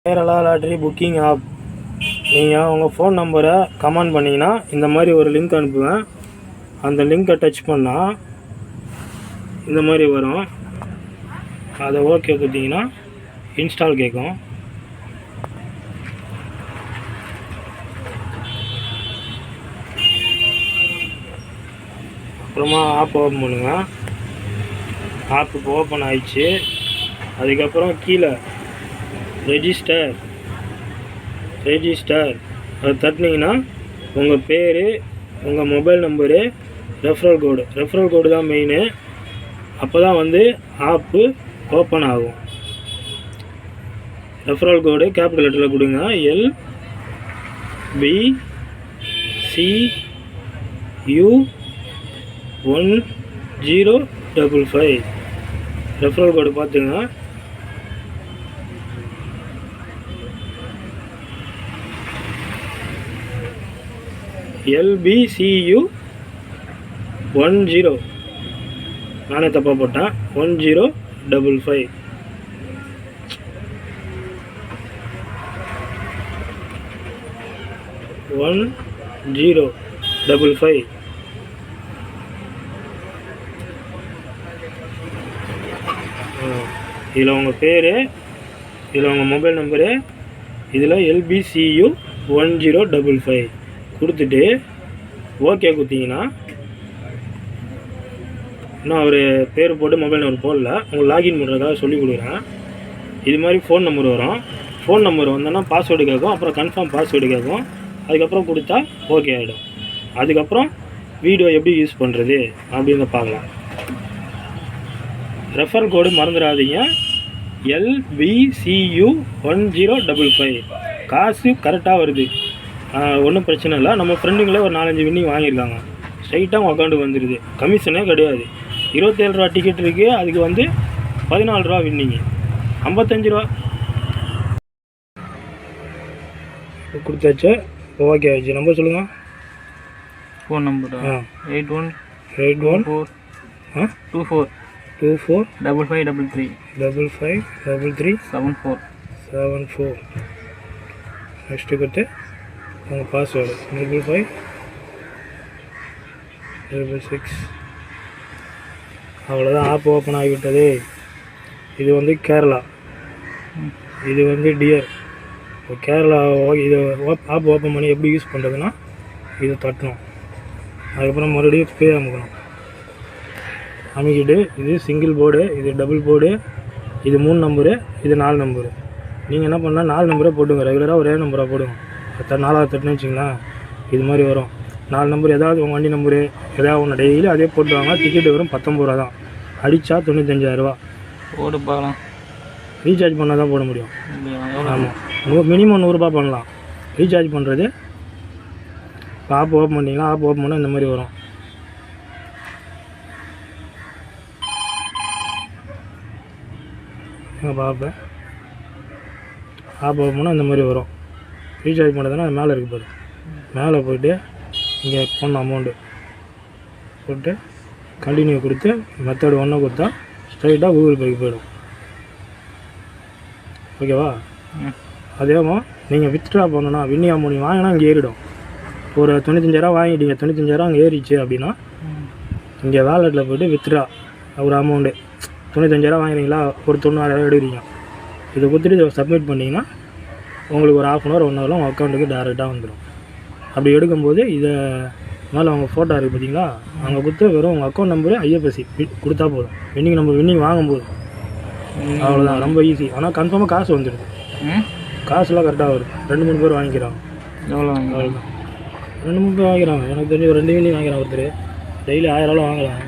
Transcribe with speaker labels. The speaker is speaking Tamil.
Speaker 1: Kerala lottery booking app. நீங்கள் உங்கள் ஃபோன் நம்பரை கமெண்ட் பண்ணிங்கன்னா இந்த மாதிரி ஒரு லிங்க் அனுப்புவேன். அந்த லிங்க்கை டச் பண்ணால் இந்த மாதிரி வரும். அதை ஓகே கொடுத்தீங்கன்னா இன்ஸ்டால் கேட்கும். அப்புறமா ஆப் ஓப்பன் பண்ணுங்கள். ஆப் இப்போ ஓப்பன் ஆயிடுச்சு. அதுக்கப்புறம் கீழே ரெஜிஸ்டர் அதை தட்டினீங்கன்னா உங்கள் பேர், உங்கள் மொபைல் நம்பரு, ரெஃபரல் கோடு தான் மெயினு. அப்போ தான் வந்து ஆப்பு ஓப்பன் ஆகும். ரெஃபரல் கோடு கேபிட்டல் லெட்டரில் கொடுங்க. LBCU1055. ரெஃபரல் கோடு பார்த்துங்க. LBCU10, நானே தப்பாக போட்டேன், 1055. இதில் உங்கள் பேர், இதில் உங்கள் மொபைல் நம்பரு, இதில் LBCU1055 கொடுத்துட்டு ஓகே கொடுத்தீங்கன்னா, இன்னும் அவர் பேர் போட்டு மொபைல் நம்பர் போடல, உங்களுக்கு லாகின் பண்ணுறதுக்காக சொல்லி கொடுக்குறேன். இது மாதிரி ஃபோன் நம்பர் வரும். ஃபோன் நம்பர் வந்தோன்னா பாஸ்வேர்டு கேட்கும். அப்புறம் கன்ஃபார்ம் பாஸ்வேர்டு கேட்கும். அதுக்கப்புறம் கொடுத்தா ஓகே ஆகிடும். அதுக்கப்புறம் வீடியோ எப்படி யூஸ் பண்ணுறது அப்படின்னு பார்க்கலாம். ரெஃபர் கோடு மறந்துடாதீங்க, LBCU1055. காசு கரெக்டாக வருது, ஒன்றும் பிரச்சனை இல்லை. நம்ம ஃப்ரெண்டுங்களே ஒரு 4-5 வின்னிங் வாங்கியிருக்காங்க. ஸ்ட்ரைட்டாக உங்கள் அக்கௌண்ட்டுக்கு வந்துடுது. கமிஷனே கிடையாது. 27 ரூபா டிக்கெட் இருக்குது, அதுக்கு வந்து 14 ரூபா வின்னிங்கு, 55 ரூபா கொடுத்தாச்சு. ஓகே ஆச்சு. நம்பர் சொல்லுங்கள்.
Speaker 2: Phone number 81 24
Speaker 1: 5533 74. நெக்ஸ்ட்டு கொடுத்து உங்கள் பாஸ்வேர்டு 556. அவ்வளோதான், ஆப் ஓப்பன் ஆகிவிட்டது. இது வந்து கேரளா, இது வந்து டியர். கேரளா இது ஆப் ஓப்பன் பண்ணி எப்படி யூஸ் பண்ணுறதுன்னா, இது தட்டணும். அதுக்கப்புறம் மறுபடியும் பே அமுக்கணும். அமைக்கிட்டு இது சிங்கிள் போர்டு, இது டபுள் போர்டு, இது 3 நம்பரு, இது 4 நம்பரு. நீங்கள் என்ன பண்ணால் 4 நம்பரே போட்டுங்க. ரெகுலராக ஒரே நம்பராக போடுங்க. 4ஆவது தட்டுன்னு வச்சிங்களேன், இது மாதிரி வரும். 4 நம்பர், ஏதாவது உங்கள் வண்டி நம்பரு ஏதாவது ஒன்று டெய்லி அதே போட்டுவாங்க. டிக்கெட்டு வரும் 19 ரூபா தான். அடித்தா 95,000 ரூபா.
Speaker 2: போட்டு பார்க்கலாம்.
Speaker 1: ரீசார்ஜ் பண்ணால் தான் போட முடியும். ஆமாம், மினிமம் 100 ரூபா பண்ணலாம் ரீசார்ஜ் பண்ணுறது. இப்போ ஆப் ஓப்பன் பண்ணிங்கன்னா, ஆப் ஓப்பன் பண்ணால் இந்த மாதிரி வரும். பார்ப்பேன், ஆப் ஓப்பன் பண்ணால் இந்த மாதிரி வரும். ரீசார்ஜ் பண்ணுறதுனா அது மேலே இருக்குது பாரு. மேலே போய்ட்டு இங்கே போன அமௌண்ட்டு போட்டு கண்டினியூ கொடுத்து மெத்தடு 1 கொடுத்தா ஸ்ட்ரைட்டாக கூகுள் பேக்கு போய்டும். ஓகேவா? அதேமா நீங்கள் வித்ட்ரா பண்ணணும்னா, வின்னி அமௌண்ட் வாங்கினா இங்கே ஏறிடும். ஒரு 95,000 வாங்கிட்டீங்க, 95,000 அங்கே ஏறிச்சு அப்படின்னா, இங்கே வேலெட்டில் போய்ட்டு வித்ட்ரா ஒரு அமௌண்ட்டு 95,000 வாங்குறீங்களா, ஒரு 96,000 எடுக்கிறீங்க. இதை கொடுத்துட்டு இதை சப்மிட் பண்ணிங்கன்னா உங்களுக்கு ஒரு 1/2 1 ஹவரில் உங்கள் அக்கௌண்ட்டுக்கு டேரெக்டாக வந்துடும். அப்படி எடுக்கும்போது இதை மேலே அவங்க ஃபோட்டோ இருக்குது பார்த்தீங்களா, அங்கே கொடுத்து வெறும் உங்கள் அக்கௌண்ட் நம்பரு IFSC கொடுத்தா போதும். வின்னிங் வாங்கும்போது அவ்வளோதான், ரொம்ப ஈஸி. ஆனால் கன்ஃபார்மாக காசு வந்துடுது. காசுலாம் கரெக்டாக வரும். 2-3 பேர் வாங்கிக்கிறாங்க. அவ்வளோதான், 2-3 பேர் வாங்கிக்கிறாங்க. எனக்கு தெரிஞ்சு ஒரு 2 வின்னிங் வாங்கிறான் ஒருத்தர். டெய்லி 1000 ரூபா வாங்குறாங்க.